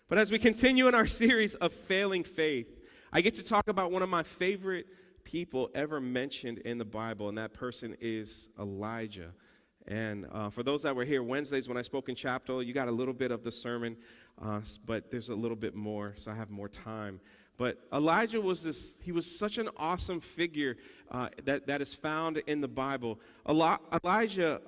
But as we continue in our series of failing faith, I get to talk about one of my favorite people ever mentioned in the Bible, and that person is Elijah. And for those that were here Wednesdays when I spoke in chapel, you got a little bit of the sermon, but there's a little bit more, so I have more time. But Elijah he was such an awesome figure that is found in the Bible. Elijah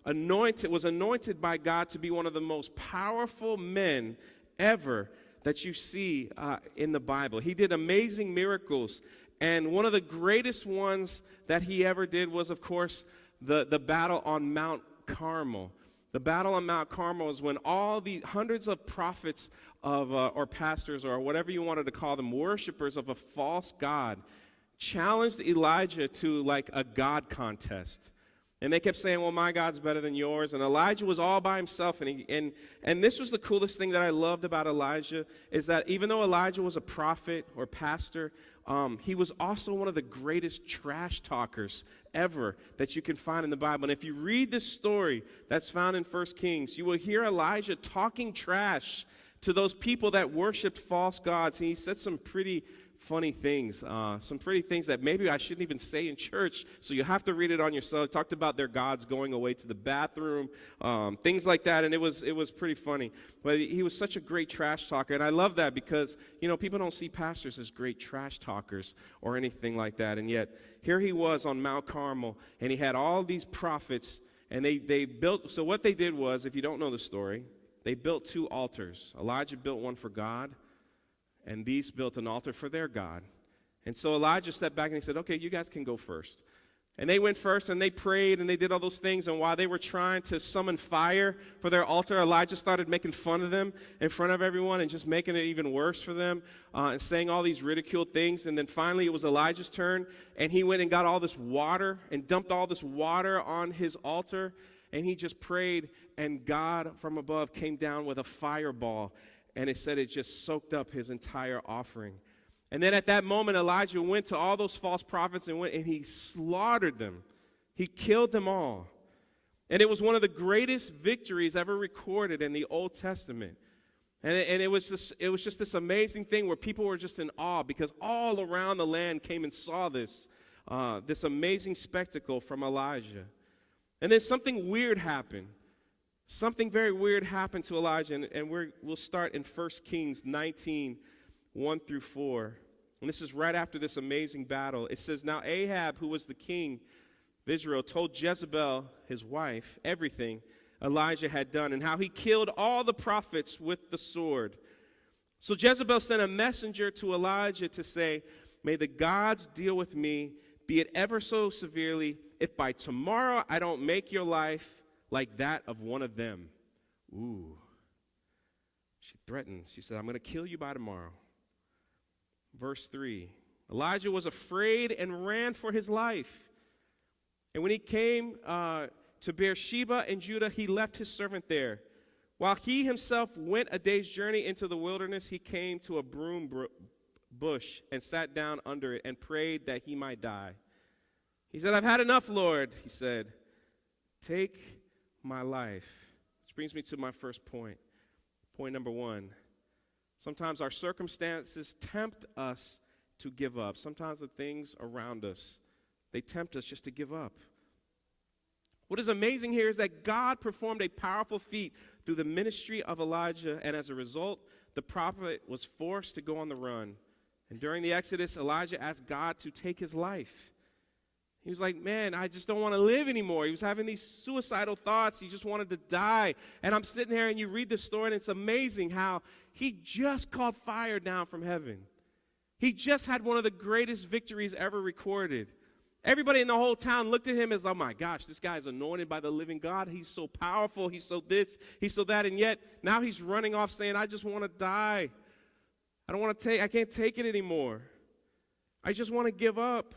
was anointed by God to be one of the most powerful men ever that you see in the Bible. He did amazing miracles, and one of the greatest ones that he ever did was, of course, the battle on Mount Carmel. The battle on Mount Carmel is when all the hundreds of prophets or pastors or whatever you wanted to call them, worshipers of a false god, challenged Elijah to like a God contest. And they kept saying, well, my God's better than yours. And Elijah was all by himself. And this was the coolest thing that I loved about Elijah, is that even though Elijah was a prophet or pastor, he was also one of the greatest trash talkers ever that you can find in the Bible. And if you read this story that's found in 1 Kings, you will hear Elijah talking trash to those people that worshiped false gods. And he said some pretty funny things, that maybe I shouldn't even say in church, so you have to read it on yourself. He talked about their gods going away to the bathroom, things like that, and it was pretty funny. But he was such a great trash talker, and I love that because, people don't see pastors as great trash talkers or anything like that, and yet here he was on Mount Carmel, and he had all these prophets, and they built, so what they did was, if you don't know the story, they built 2 altars. Elijah built one for God, and these built an altar for their God. And so Elijah stepped back and he said, okay, you guys can go first. And they went first and they prayed and they did all those things. And while they were trying to summon fire for their altar, Elijah started making fun of them in front of everyone and just making it even worse for them and saying all these ridiculed things. And then finally it was Elijah's turn, and he went and got all this water and dumped all this water on his altar. And he just prayed, and God from above came down with a fireball. And it said it just soaked up his entire offering. And then at that moment, Elijah went to all those false prophets and he slaughtered them. He killed them all. And it was one of the greatest victories ever recorded in the Old Testament. And it was just this amazing thing where people were just in awe because all around the land came and saw this amazing spectacle from Elijah. And then something weird happened. Something very weird happened to Elijah, and we'll start in 1 Kings 19, 1 through 4. And this is right after this amazing battle. It says, now Ahab, who was the king of Israel, told Jezebel, his wife, everything Elijah had done and how he killed all the prophets with the sword. So Jezebel sent a messenger to Elijah to say, may the gods deal with me, be it ever so severely, if by tomorrow I don't make your life like that of one of them. Ooh. She threatened. She said, I'm going to kill you by tomorrow. Verse 3. Elijah was afraid and ran for his life. And when he came to Beersheba in Judah, he left his servant there. While he himself went a day's journey into the wilderness, he came to a broom bush and sat down under it and prayed that he might die. He said, I've had enough, Lord, he said. Take my life. Which brings me to my first point. Point number 1. Sometimes our circumstances tempt us to give up. Sometimes the things around us, they tempt us just to give up. What is amazing here is that God performed a powerful feat through the ministry of Elijah, and as a result, the prophet was forced to go on the run. And during the Exodus, Elijah asked God to take his life. He was like, man, I just don't want to live anymore. He was having these suicidal thoughts. He just wanted to die. And I'm sitting here and you read this story and it's amazing how he just called fire down from heaven. He just had one of the greatest victories ever recorded. Everybody in the whole town looked at him as, oh my gosh, this guy's anointed by the living God. He's so powerful. He's so this, he's so that. And yet now he's running off saying, I just want to die. I can't take it anymore. I just want to give up.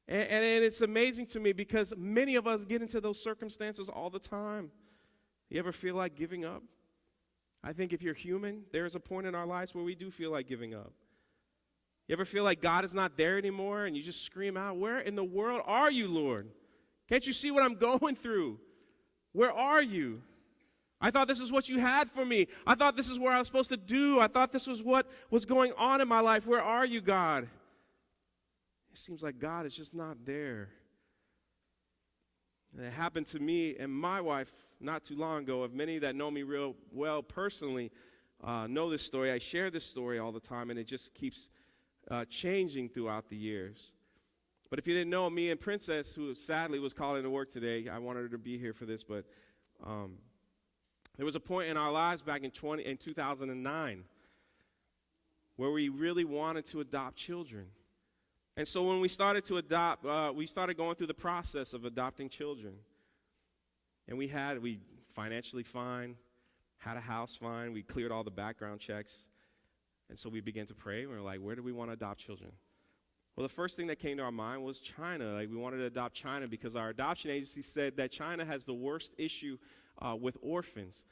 And it's amazing to me because many of us get into those circumstances all the time. You ever feel like giving up? I think if you're human, there is a point in our lives where we do feel like giving up. You ever feel like God is not there anymore and you just scream out, where in the world are you, Lord? Can't you see what I'm going through? Where are you? I thought this is what you had for me. I thought this is where I was supposed to do. I thought this was what was going on in my life. Where are you, God? It seems like God is just not there. And it happened to me and my wife not too long ago. If many that know me real well personally know this story, I share this story all the time, and it just keeps changing throughout the years. But if you didn't know, me and Princess, who sadly was calling to work today, I wanted her to be here for this, but there was a point in our lives back in 2009 where we really wanted to adopt children. And so when we started to adopt, we started going through the process of adopting children. And we financially fine, had a house fine, we cleared all the background checks. And so we began to pray, and we were like, where do we want to adopt children? Well, the first thing that came to our mind was China. Like, we wanted to adopt China because our adoption agency said that China has the worst issue with orphans.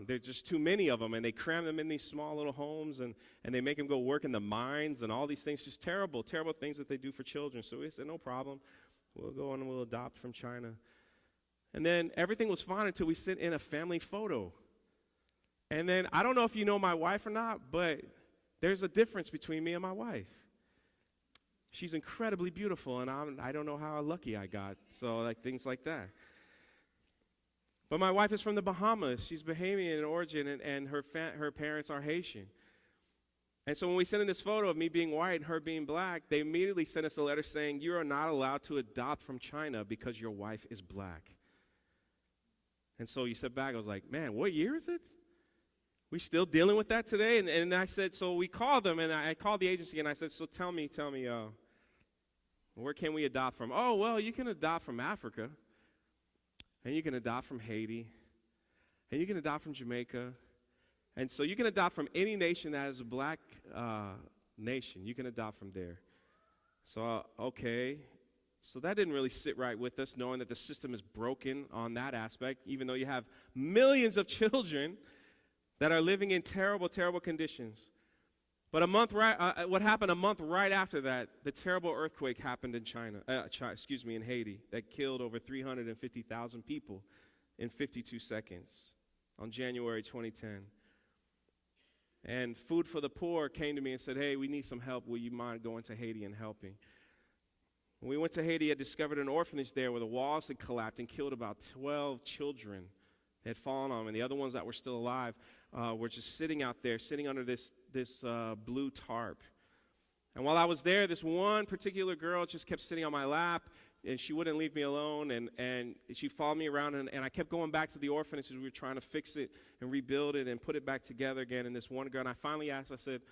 There's just too many of them, and they cram them in these small little homes, and they make them go work in the mines and all these things, just terrible, terrible things that they do for children. So we said, no problem. We'll go and we'll adopt from China. And then everything was fine until we sent in a family photo. And then, I don't know if you know my wife or not, but there's a difference between me and my wife. She's incredibly beautiful, and I don't know how lucky I got, so like things like that. But my wife is from the Bahamas. She's Bahamian in origin, and her parents are Haitian. And so when we sent in this photo of me being white and her being black, they immediately sent us a letter saying, you are not allowed to adopt from China because your wife is black. And so you sit back, I was like, man, what year is it? We still dealing with that today? And I said, so we called them, and I called the agency, and I said, so tell me, where can we adopt from? Oh, well, you can adopt from Africa, and you can adopt from Haiti, and you can adopt from Jamaica. And so you can adopt from any nation that is a black nation. You can adopt from there. So, okay. So that didn't really sit right with us, knowing that the system is broken on that aspect, even though you have millions of children that are living in terrible, terrible conditions. But what happened a month right after that, the terrible earthquake happened in in Haiti, that killed over 350,000 people in 52 seconds on January 2010. And Food for the Poor came to me and said, hey, we need some help. Will you mind going to Haiti and helping? When we went to Haiti, I discovered an orphanage there where the walls had collapsed and killed about 12 children. They had fallen on them, and the other ones that were still alive were just sitting out there, sitting under this blue tarp. And while I was there, this one particular girl just kept sitting on my lap, and she wouldn't leave me alone, and she followed me around, and I kept going back to the orphanage as we were trying to fix it and rebuild it and put it back together again. And this one girl, and I finally asked, I said,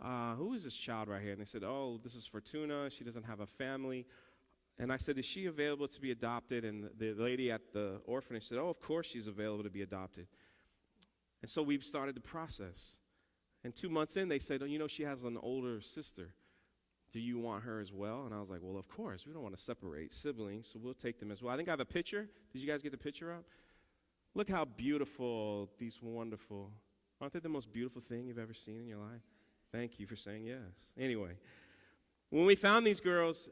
who is this child right here? And they said, oh, this is Fortuna. She doesn't have a family. And I said, is she available to be adopted? And the lady at the orphanage said, oh, of course she's available to be adopted. And so we've started the process. And 2 months in, they said, oh, you know, she has an older sister. Do you want her as well? And I was like, well, of course. We don't want to separate siblings, so we'll take them as well. I think I have a picture. Did you guys get the picture up? Look how beautiful these wonderful, aren't they the most beautiful thing you've ever seen in your life? Thank you for saying yes. Anyway, when we found these girls,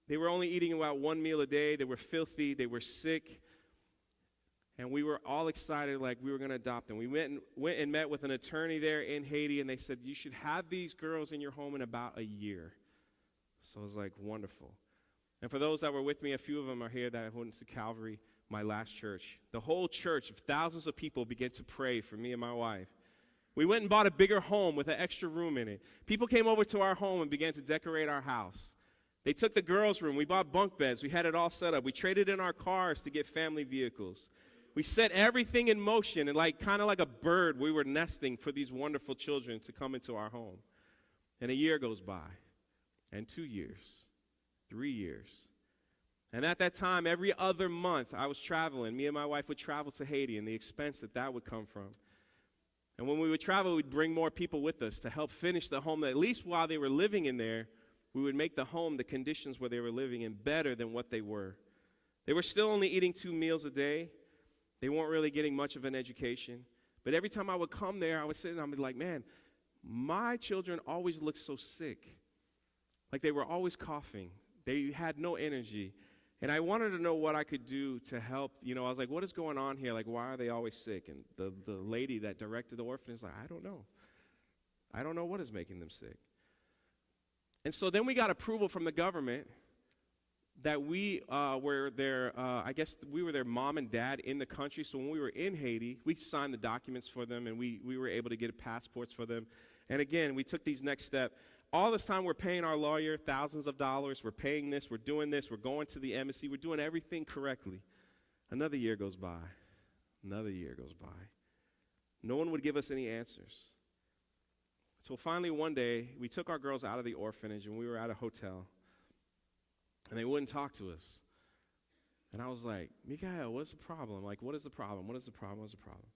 they were only eating about one meal a day. They were filthy. They were sick. And we were all excited like we were going to adopt them. We went and met with an attorney there in Haiti, and they said, you should have these girls in your home in about a year. So I was like, wonderful. And for those that were with me, a few of them are here that went to Calvary, my last church. The whole church of thousands of people began to pray for me and my wife. We went and bought a bigger home with an extra room in it. People came over to our home and began to decorate our house. They took the girls' room. We bought bunk beds. We had it all set up. We traded in our cars to get family vehicles. We set everything in motion, and kind of like a bird, we were nesting for these wonderful children to come into our home. And a year goes by, and 2 years, 3 years. And at that time, every other month, I was traveling. Me and my wife would travel to Haiti, and the expense that would come from. And when we would travel, we'd bring more people with us to help finish the home. At least while they were living in there, we would make the home, the conditions where they were living in, better than what they were. They were still only eating 2 meals a day. They weren't really getting much of an education. But every time I would come there, I would sit and I would be like, man, my children always looked so sick. Like they were always coughing. They had no energy. And I wanted to know what I could do to help. I was like, what is going on here? Like, why are they always sick? And the lady that directed the orphanage is like, I don't know. I don't know what is making them sick. And so then we got approval from the government that we were their, I guess we were their mom and dad in the country. So when we were in Haiti, we signed the documents for them, and we were able to get passports for them. And again, we took these next steps. All this time we're paying our lawyer thousands of dollars. We're paying this. We're doing this. We're going to the embassy. We're doing everything correctly. Another year goes by. Another year goes by. No one would give us any answers. So finally one day, we took our girls out of the orphanage, and we were at a hotel. And they wouldn't talk to us. And I was like, Mikael, what's the problem? Like, what is the problem? What is the problem? What's the problem?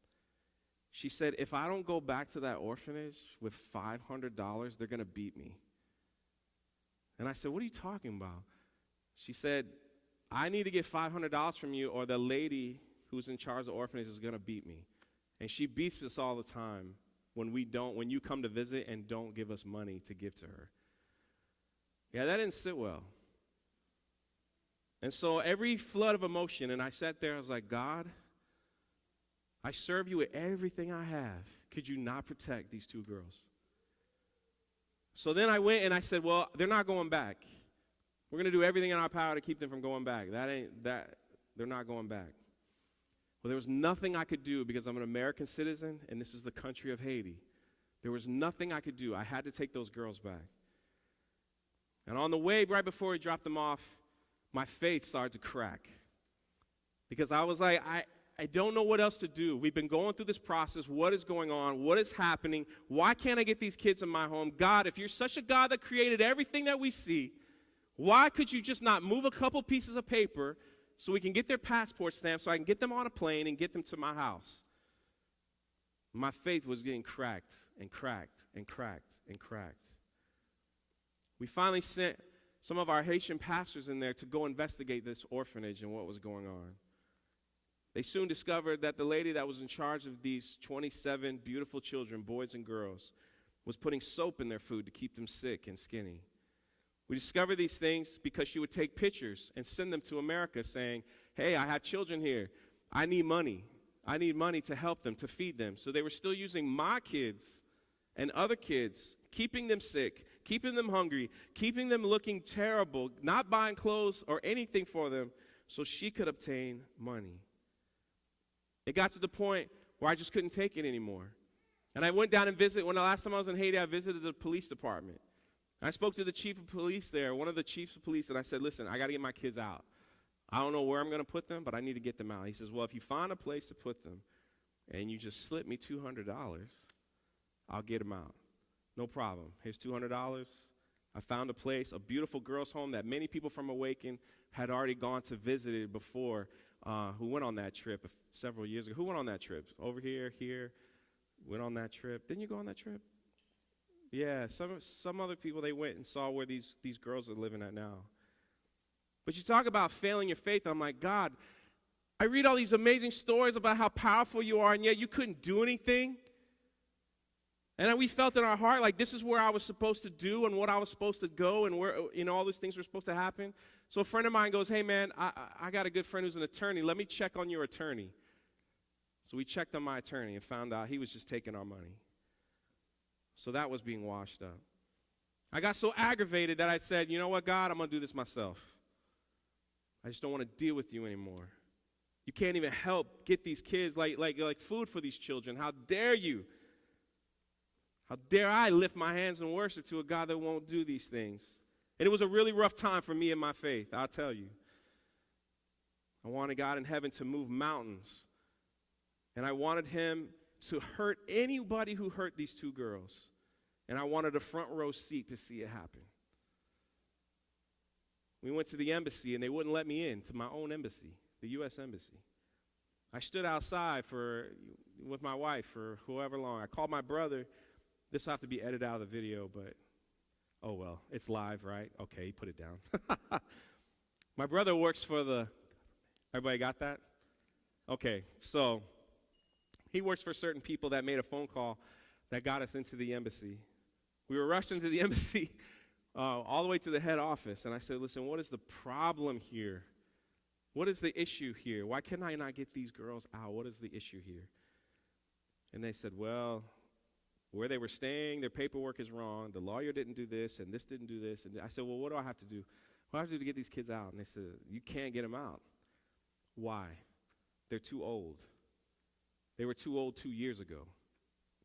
She said, if I don't go back to that orphanage with $500, they're going to beat me. And I said, what are you talking about? She said, I need to get $500 from you, or the lady who's in charge of the orphanage is going to beat me. And she beats us all the time when you come to visit and don't give us money to give to her. Yeah, that didn't sit well. And so every flood of emotion, and I sat there, I was like, God, I serve you with everything I have. Could you not protect these two girls? So then I went and I said, well, they're not going back. We're going to do everything in our power to keep them from going back. They're not going back. Well, there was nothing I could do because I'm an American citizen and this is the country of Haiti. There was nothing I could do. I had to take those girls back. And on the way, right before we dropped them off, my faith started to crack. Because I was like, I don't know what else to do. We've been going through this process. What is going on? What is happening? Why can't I get these kids in my home? God, if you're such a God that created everything that we see, why could you just not move a couple pieces of paper so we can get their passport stamped so I can get them on a plane and get them to my house? My faith was getting cracked and cracked and cracked and cracked. We finally sent some of our Haitian pastors in there to go investigate this orphanage and what was going on. They soon discovered that the lady that was in charge of these 27 beautiful children, boys and girls, was putting soap in their food to keep them sick and skinny. We discovered these things because she would take pictures and send them to America saying, hey, I have children here. I need money. I need money to help them, to feed them. So they were still using my kids and other kids, keeping them sick, keeping them hungry, keeping them looking terrible, not buying clothes or anything for them so she could obtain money. It got to the point where I just couldn't take it anymore. And I went down and visited. When the last time I was in Haiti, I visited the police department. I spoke to the chief of police there, one of the chiefs of police, and I said, listen, I got to get my kids out. I don't know where I'm going to put them, but I need to get them out. He says, well, if you find a place to put them and you just slip me $200, I'll get them out. No problem. Here's $200. I found a place, a beautiful girls' home that many people from Awaken had already gone to visit it before, who went on that trip several years ago. Who went on that trip? Over here, went on that trip. Didn't you go on that trip? Yeah, some other people, they went and saw where these girls are living at now. But you talk about failing your faith, I'm like, God, I read all these amazing stories about how powerful you are, and yet you couldn't do anything. And we felt in our heart like this is where I was supposed to do and what I was supposed to go and where, all these things were supposed to happen. So a friend of mine goes, hey, man, I got a good friend who's an attorney. Let me check on your attorney. So we checked on my attorney and found out he was just taking our money. So that was being washed up. I got so aggravated that I said, you know what, God, I'm going to do this myself. I just don't want to deal with you anymore. You can't even help get these kids like food for these children. How dare you? How dare I lift my hands in worship to a God that won't do these things? And it was a really rough time for me in my faith, I'll tell you. I wanted God in heaven to move mountains. And I wanted him to hurt anybody who hurt these two girls. And I wanted a front row seat to see it happen. We went to the embassy, and they wouldn't let me in to my own embassy, the U.S. Embassy. I stood outside with my wife for however long. I called my brother. This will have to be edited out of the video, but oh well, it's live, right? Okay, put it down. My brother works for everybody got that? Okay, so he works for certain people that made a phone call that got us into the embassy. We were rushed into the embassy all the way to the head office, and I said, listen, what is the problem here? What is the issue here? Why can I not get these girls out? What is the issue here? And they said, well, where they were staying, their paperwork is wrong. The lawyer didn't do this, and this didn't do this. And I said, well, what do I have to do? What do I have to do to get these kids out? And they said, you can't get them out. Why? They're too old. They were too old 2 years ago.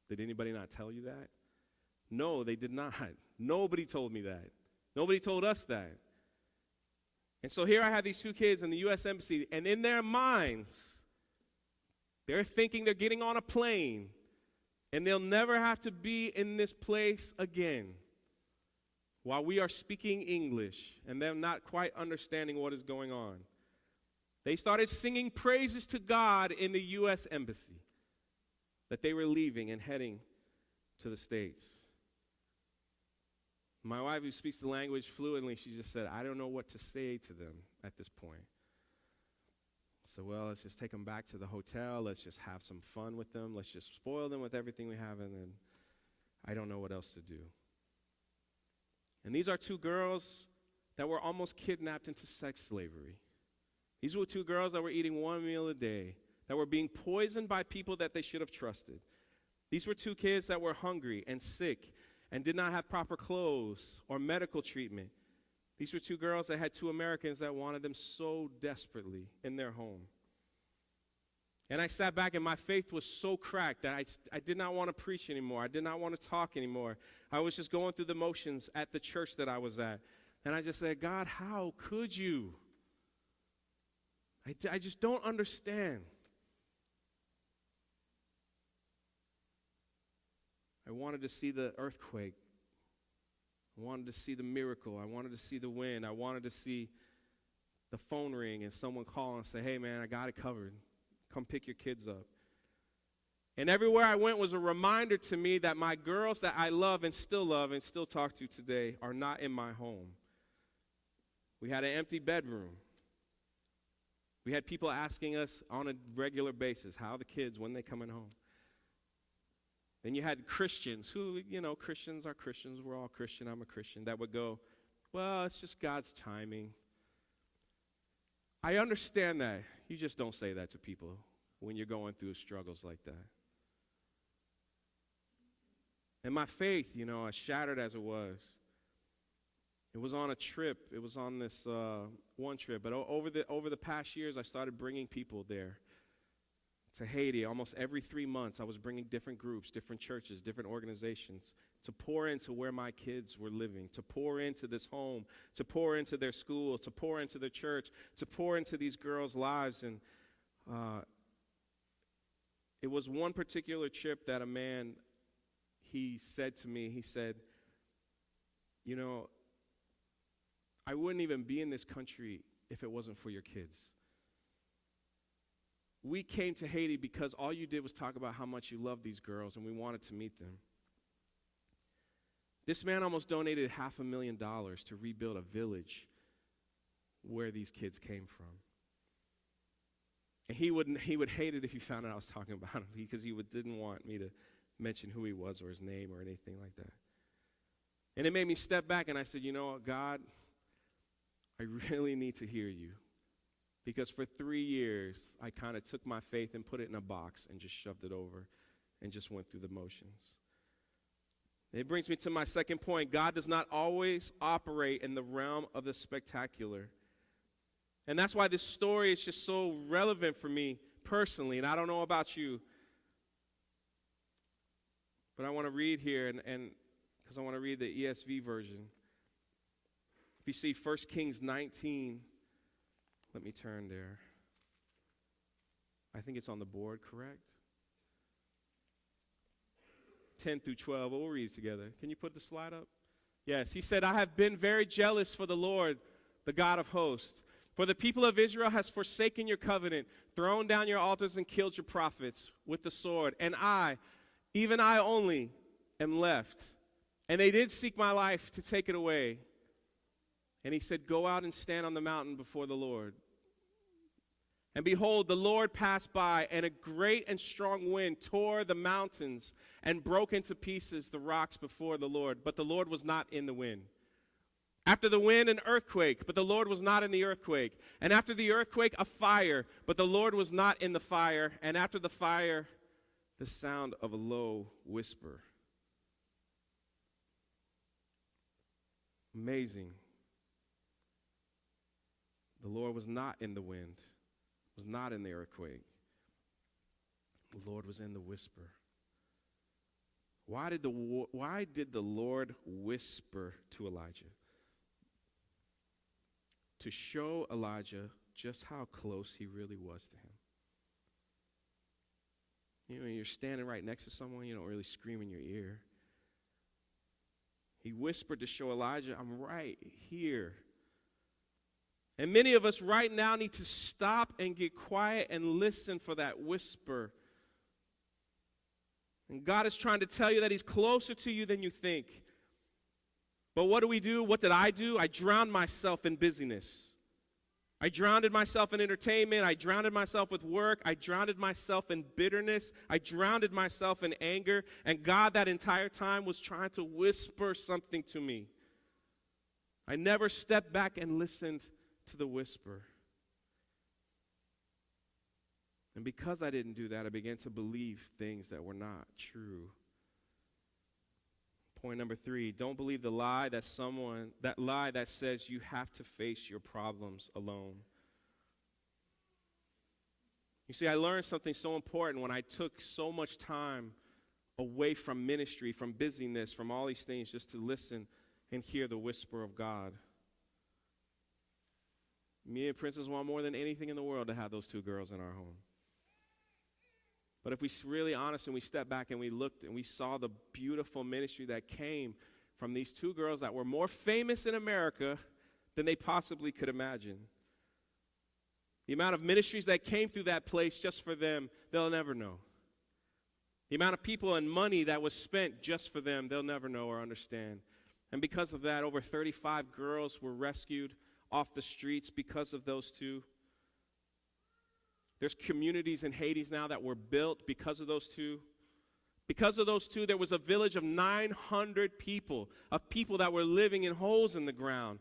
Did anybody not tell you that? No, they did not. Nobody told me that. Nobody told us that. And so here I have these two kids in the U.S. Embassy, and in their minds, they're thinking they're getting on a plane, and they'll never have to be in this place again while we are speaking English, and them not quite understanding what is going on. They started singing praises to God in the U.S. Embassy that they were leaving and heading to the States. My wife, who speaks the language fluently, she just said, I don't know what to say to them at this point. So, well, let's just take them back to the hotel. Let's just have some fun with them. Let's just spoil them with everything we have, and then I don't know what else to do. And these are two girls that were almost kidnapped into sex slavery. These were two girls that were eating one meal a day, that were being poisoned by people that they should have trusted. These were two kids that were hungry and sick and did not have proper clothes or medical treatment. These were two girls that had two Americans that wanted them so desperately in their home. And I sat back, and my faith was so cracked that I did not want to preach anymore. I did not want to talk anymore. I was just going through the motions at the church that I was at. And I just said, God, how could you? I just don't understand. I wanted to see the earthquake. I wanted to see the miracle. I wanted to see the wind. I wanted to see the phone ring and someone call and say, hey, man, I got it covered. Come pick your kids up. And everywhere I went was a reminder to me that my girls that I love and still talk to today are not in my home. We had an empty bedroom. We had people asking us on a regular basis, how are the kids, when they coming home? Then you had Christians who, Christians are Christians. We're all Christian. I'm a Christian. That would go, well, it's just God's timing. I understand that. You just don't say that to people when you're going through struggles like that. And my faith, as shattered as it was on a trip. It was on this one trip. But over the past years, I started bringing people there to Haiti. Almost every 3 months, I was bringing different groups, different churches, different organizations to pour into where my kids were living, to pour into this home, to pour into their school, to pour into their church, to pour into these girls' lives. And it was one particular trip that a man, he said to me, he said, I wouldn't even be in this country if it wasn't for your kids. We came to Haiti because all you did was talk about how much you love these girls, and we wanted to meet them. This man almost donated $500,000 to rebuild a village where these kids came from. And he would hate it if he found out I was talking about him, because he didn't want me to mention who he was or his name or anything like that. And it made me step back, and I said, God, I really need to hear you. Because for 3 years, I kind of took my faith and put it in a box and just shoved it over and just went through the motions. It brings me to my second point. God does not always operate in the realm of the spectacular. And that's why this story is just so relevant for me personally. And I don't know about you, but I want to read here, and because I want to read the ESV version. If you see 1 Kings 19, let me turn there. I think it's on the board, correct? 10 through 12. We'll read it together. Can you put the slide up? Yes. He said, I have been very jealous for the Lord, the God of hosts. For the people of Israel has forsaken your covenant, thrown down your altars, and killed your prophets with the sword. And I, even I only, am left. And they did seek my life to take it away. And he said, go out and stand on the mountain before the Lord. And behold, the Lord passed by, and a great and strong wind tore the mountains and broke into pieces the rocks before the Lord. But the Lord was not in the wind. After the wind, an earthquake, but the Lord was not in the earthquake. And after the earthquake, a fire, but the Lord was not in the fire. And after the fire, the sound of a low whisper. Amazing. The Lord was not in the wind, was not in the earthquake. The Lord was in the whisper. Why did the Lord whisper to Elijah? To show Elijah just how close he really was to him. You know, when you're standing right next to someone, you don't really scream in your ear. He whispered to show Elijah, I'm right here. And many of us right now need to stop and get quiet and listen for that whisper. And God is trying to tell you that he's closer to you than you think. But what do? What did I do? I drowned myself in busyness. I drowned myself in entertainment. I drowned myself with work. I drowned myself in bitterness. I drowned myself in anger. And God that entire time was trying to whisper something to me. I never stepped back and listened to the whisper. And because I didn't do that, I began to believe things that were not true. Point number 3, don't believe the lie that says you have to face your problems alone. You see, I learned something so important when I took so much time away from ministry, from busyness, from all these things, just to listen and hear the whisper of God. Me and Princess want more than anything in the world to have those 2 girls in our home. But if we're really honest and we step back and we looked and we saw the beautiful ministry that came from these 2 girls that were more famous in America than they possibly could imagine. The amount of ministries that came through that place just for them, they'll never know. The amount of people and money that was spent just for them, they'll never know or understand. And because of that, over 35 girls were rescued off the streets because of those 2. There's communities in Haiti now that were built because of those 2. Because of those 2, there was a village of 900 people, of people that were living in holes in the ground,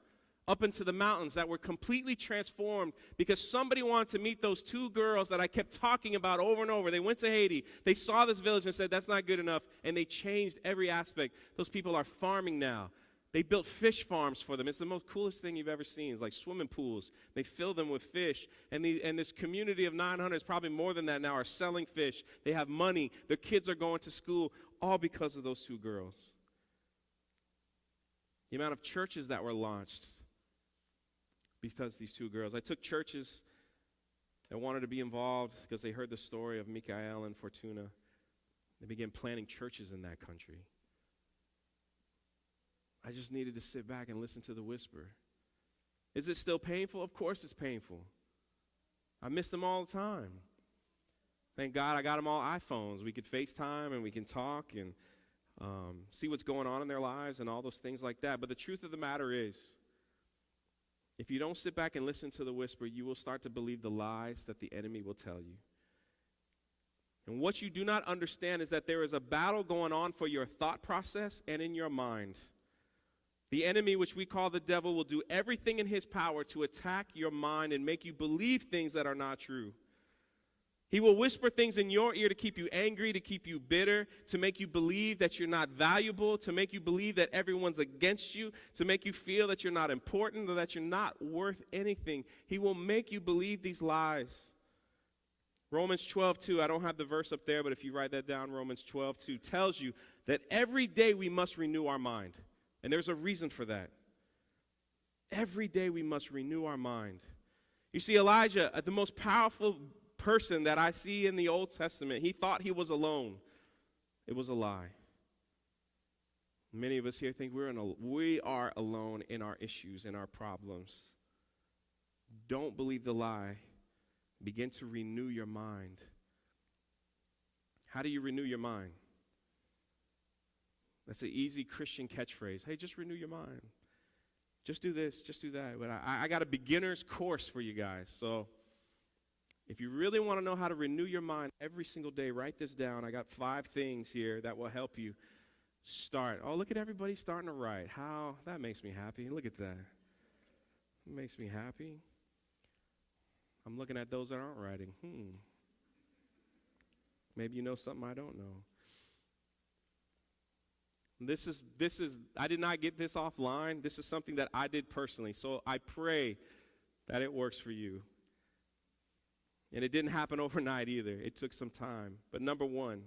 up into the mountains, that were completely transformed because somebody wanted to meet those 2 girls that I kept talking about over and over. They went to Haiti, they saw this village and said, that's not good enough, and they changed every aspect. Those people are farming now. They built fish farms for them. It's the most coolest thing you've ever seen. It's like swimming pools. They fill them with fish. And this community of 900, is probably more than that now, are selling fish. They have money. Their kids are going to school, all because of those 2 girls. The amount of churches that were launched because of these 2 girls. I took churches that wanted to be involved because they heard the story of Mikael and Fortuna. They began planting churches in that country. I just needed to sit back and listen to the whisper. Is it still painful? Of course it's painful. I miss them all the time. Thank God I got them all iPhones. We could FaceTime and we can talk and see what's going on in their lives and all those things like that. But the truth of the matter is, if you don't sit back and listen to the whisper, you will start to believe the lies that the enemy will tell you. And what you do not understand is that there is a battle going on for your thought process and in your mind. The enemy, which we call the devil, will do everything in his power to attack your mind and make you believe things that are not true. He will whisper things in your ear to keep you angry, to keep you bitter, to make you believe that you're not valuable, to make you believe that everyone's against you, to make you feel that you're not important or that you're not worth anything. He will make you believe these lies. Romans 12:2, I don't have the verse up there, but if you write that down, Romans 12:2 tells you that every day we must renew our mind. And there's a reason for that. Every day we must renew our mind. You see, Elijah, the most powerful person that I see in the Old Testament, he thought he was alone. It was a lie. Many of us here think we are alone in our issues, in our problems. Don't believe the lie. Begin to renew your mind. How do you renew your mind? That's an easy Christian catchphrase. Hey, just renew your mind. Just do this, just do that. But I got a beginner's course for you guys. So if you really want to know how to renew your mind every single day, write this down. I got 5 things here that will help you. Start. Oh, look at everybody starting to write. How that makes me happy. Look at that. It makes me happy. I'm looking at those that aren't writing. Maybe you know something I don't know. This is I did not get this offline. This is something that I did personally. So I pray that it works for you. And it didn't happen overnight either. It took some time. But number one,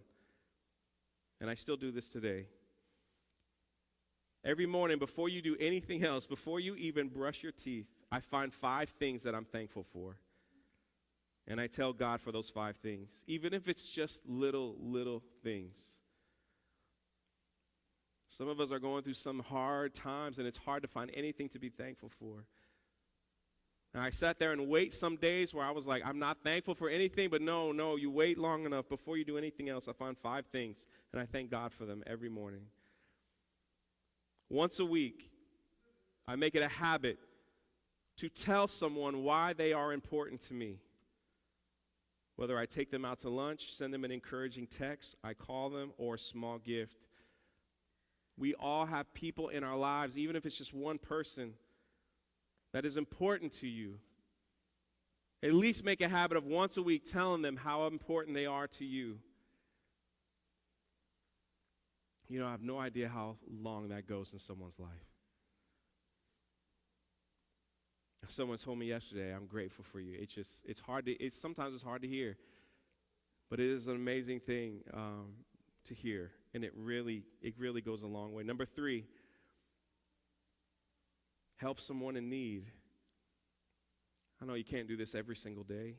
and I still do this today, every morning before you do anything else, before you even brush your teeth, I find 5 things that I'm thankful for. And I tell God for those 5 things, even if it's just little things. Some of us are going through some hard times, and it's hard to find anything to be thankful for. And I sat there and wait some days where I was like, I'm not thankful for anything, but no, you wait long enough before you do anything else. I find 5 things, and I thank God for them every morning. Once a week, I make it a habit to tell someone why they are important to me. Whether I take them out to lunch, send them an encouraging text, I call them, or a small gift. We all have people in our lives, even if it's just one person, that is important to you. At least make a habit of once a week telling them how important they are to you. You know, I have no idea how long that goes in someone's life. Someone told me yesterday, I'm grateful for you. Sometimes it's hard to hear, but it is an amazing thing to hear, and it really goes a long way. Number 3, help someone in need. I know you can't do this every single day,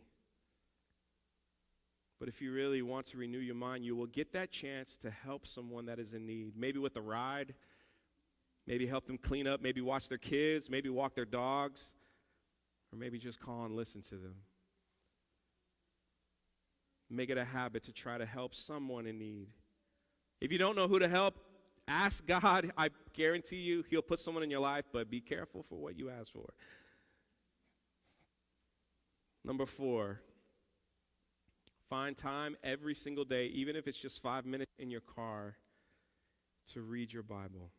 but if you really want to renew your mind, you will get that chance to help someone that is in need. Maybe with a ride, maybe help them clean up, maybe watch their kids, maybe walk their dogs, or maybe just call and listen to them. Make it a habit to try to help someone in need. If you don't know who to help, ask God. I guarantee you he'll put someone in your life, but be careful for what you ask for. Number 4, find time every single day, even if it's just 5 minutes in your car, to read your Bible.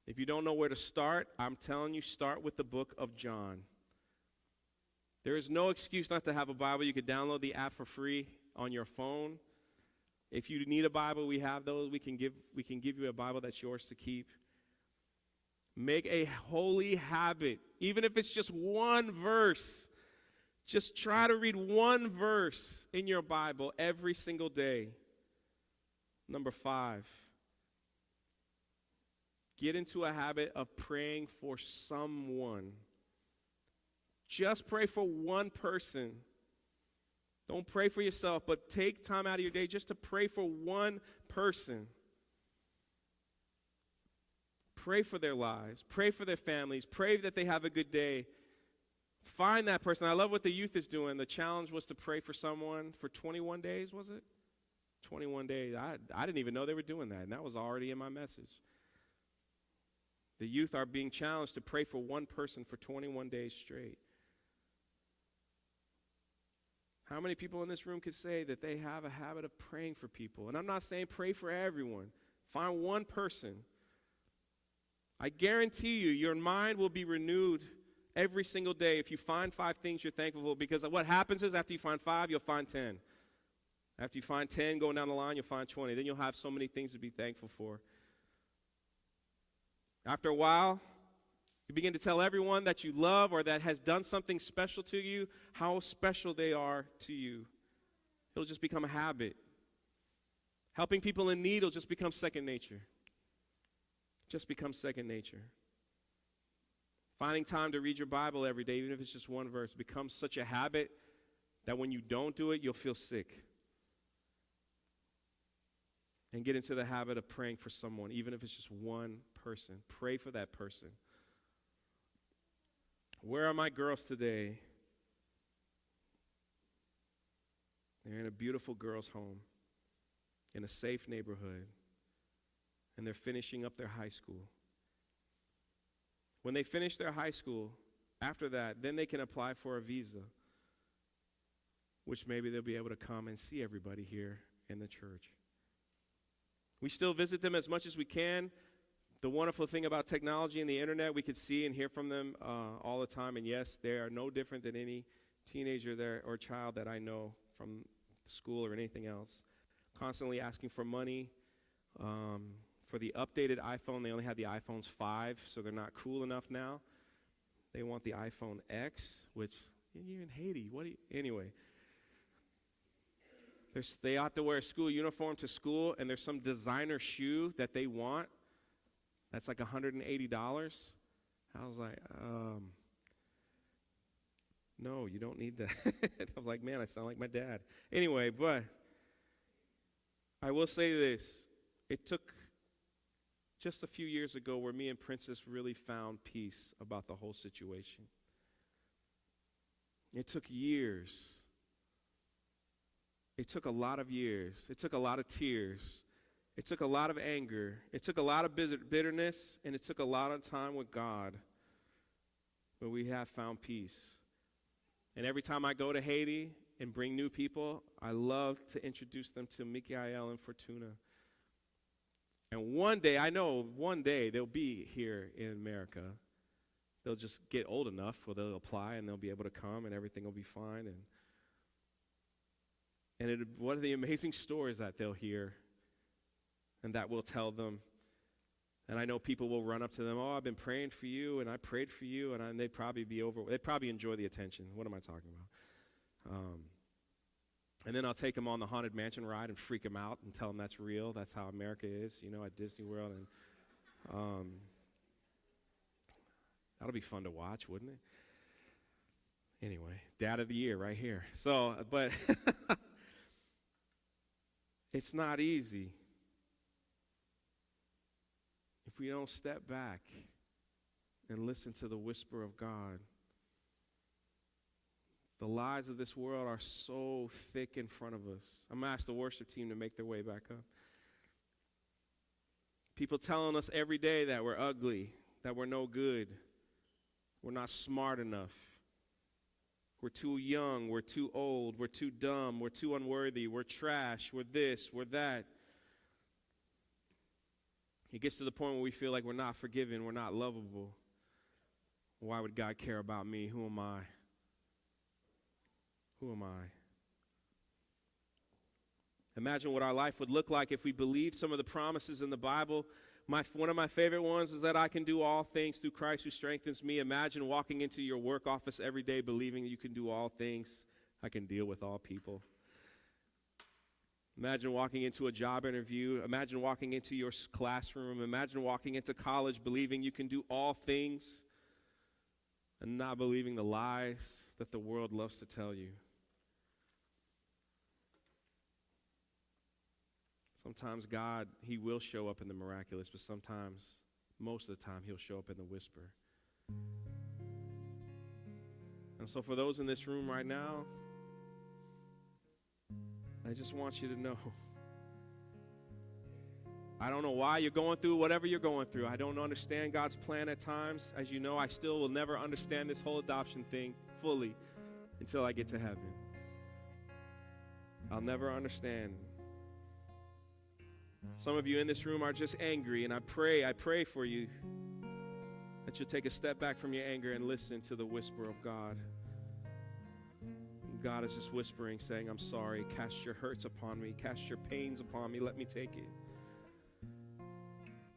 If you don't know where to start, I'm telling you, start with the book of John. There is no excuse not to have a Bible. You could download the app for free on your phone. If you need a Bible, we have those. We can give you a Bible that's yours to keep. Make a holy habit, even if it's just one verse. Just try to read one verse in your Bible every single day. Number 5, get into a habit of praying for someone. Just pray for one person. Don't pray for yourself, but take time out of your day just to pray for one person. Pray for their lives. Pray for their families. Pray that they have a good day. Find that person. I love what the youth is doing. The challenge was to pray for someone for 21 days, was it? 21 days. I didn't even know they were doing that, and that was already in my message. The youth are being challenged to pray for one person for 21 days straight. How many people in this room could say that they have a habit of praying for people? And I'm not saying pray for everyone. Find one person. I guarantee you, your mind will be renewed every single day if you find 5 things you're thankful for, because what happens is after you find 5, you'll find 10. After you find 10, going down the line, you'll find 20. Then you'll have so many things to be thankful for. After a while, you begin to tell everyone that you love or that has done something special to you how special they are to you. It'll just become a habit. Helping people in need will just become second nature. Just become second nature. Finding time to read your Bible every day, even if it's just one verse, becomes such a habit that when you don't do it, you'll feel sick. And get into the habit of praying for someone, even if it's just one person. Pray for that person. Where are my girls today? They're in a beautiful girls' home, in a safe neighborhood, and they're finishing up their high school. When they finish their high school, after that, then they can apply for a visa, which maybe they'll be able to come and see everybody here in the church. We still visit them as much as we can. The wonderful thing about technology and the internet, we can see and hear from them all the time. And yes, they are no different than any teenager there or child that I know from school or anything else. Constantly asking for money. For the updated iPhone, they only have the iPhones 5, so they're not cool enough now. They want the iPhone X, which you're in Haiti. Anyway. They have to wear a school uniform to school, and there's some designer shoe that they want. That's like $180. I was like, no, you don't need that. I was like, man, I sound like my dad. Anyway, but I will say this. It took just a few years ago where me and Princess really found peace about the whole situation. It took years. It took a lot of years. It took a lot of tears. It took a lot of anger. It took a lot of bitterness, and it took a lot of time with God. But we have found peace. And every time I go to Haiti and bring new people, I love to introduce them to Mikael and Fortuna. And one day, I know one day they'll be here in America. They'll just get old enough where they'll apply and they'll be able to come and everything will be fine. And what are the amazing stories that they'll hear and that we'll tell them. And I know people will run up to them, oh, I've been praying for you, and I prayed for you, and they'd probably they'd probably enjoy the attention. What am I talking about? And then I'll take them on the Haunted Mansion ride and freak them out and tell them that's real. That's how America is, at Disney World. And that'll be fun to watch, wouldn't it? Anyway, Dad of the Year right here. So, but it's not easy if we don't step back and listen to the whisper of God. The lies of this world are so thick in front of us. I'm going to ask the worship team to make their way back up. People telling us every day that we're ugly, that we're no good, we're not smart enough, we're too young, we're too old, we're too dumb, we're too unworthy, we're trash, we're this, we're that. It gets to the point where we feel like we're not forgiven, we're not lovable. Why would God care about me? Who am I? Who am I? Imagine what our life would look like if we believed some of the promises in the Bible. One of my favorite ones is that I can do all things through Christ who strengthens me. Imagine walking into your work office every day believing you can do all things. I can deal with all people. Imagine walking into a job interview. Imagine walking into your classroom. Imagine walking into college believing you can do all things and not believing the lies that the world loves to tell you. Sometimes God, He will show up in the miraculous, but sometimes, most of the time, He'll show up in the whisper. And so for those in this room right now, I just want you to know, I don't know why you're going through whatever you're going through. I don't understand God's plan at times. As you know, I still will never understand this whole adoption thing fully until I get to heaven. I'll never understand. Some of you in this room are just angry, and I pray for you that you'll take a step back from your anger and listen to the whisper of God. God is just whispering, saying, I'm sorry, cast your hurts upon me, cast your pains upon me, let me take it.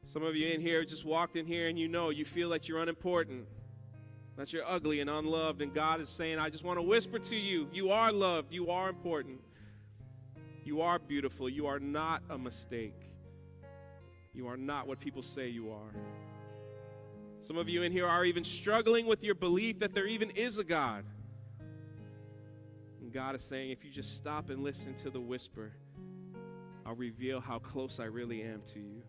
Some of you in here just walked in here and you feel that you're unimportant, that you're ugly and unloved, and God is saying, I just want to whisper to you, you are loved, you are important. You are beautiful. You are not a mistake. You are not what people say you are. Some of you in here are even struggling with your belief that there even is a God. And God is saying, if you just stop and listen to the whisper, I'll reveal how close I really am to you.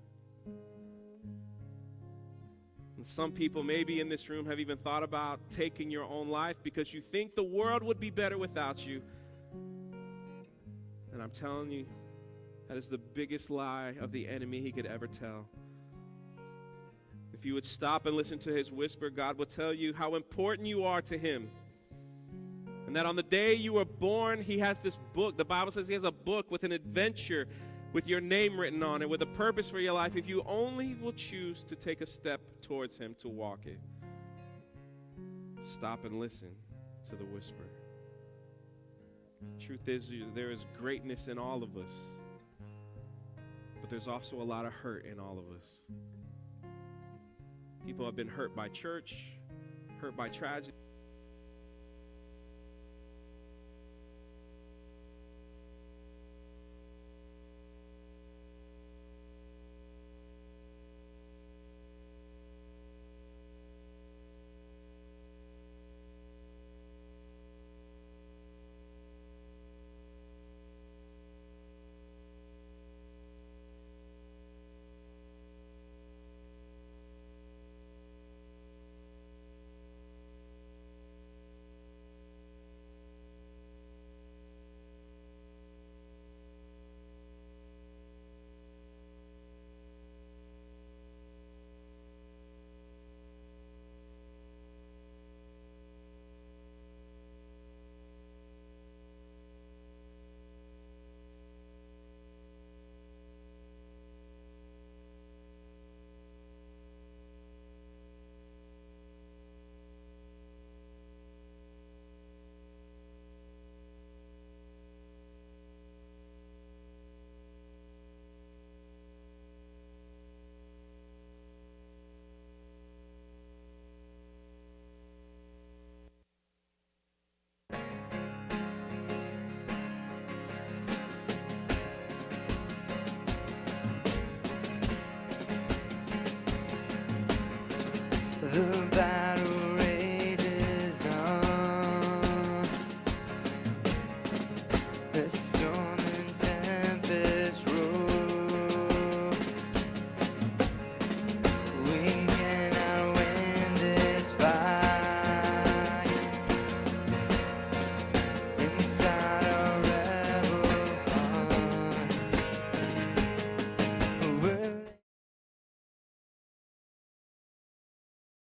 And some people maybe in this room have even thought about taking your own life because you think the world would be better without you. And I'm telling you, that is the biggest lie of the enemy he could ever tell. If you would stop and listen to his whisper, God will tell you how important you are to him. And that on the day you were born, he has this book. The Bible says he has a book with an adventure, with your name written on it, with a purpose for your life, if you only will choose to take a step towards him to walk it. Stop and listen to the whisper. Truth is, there is greatness in all of us, but there's also a lot of hurt in all of us. People have been hurt by church, hurt by tragedy,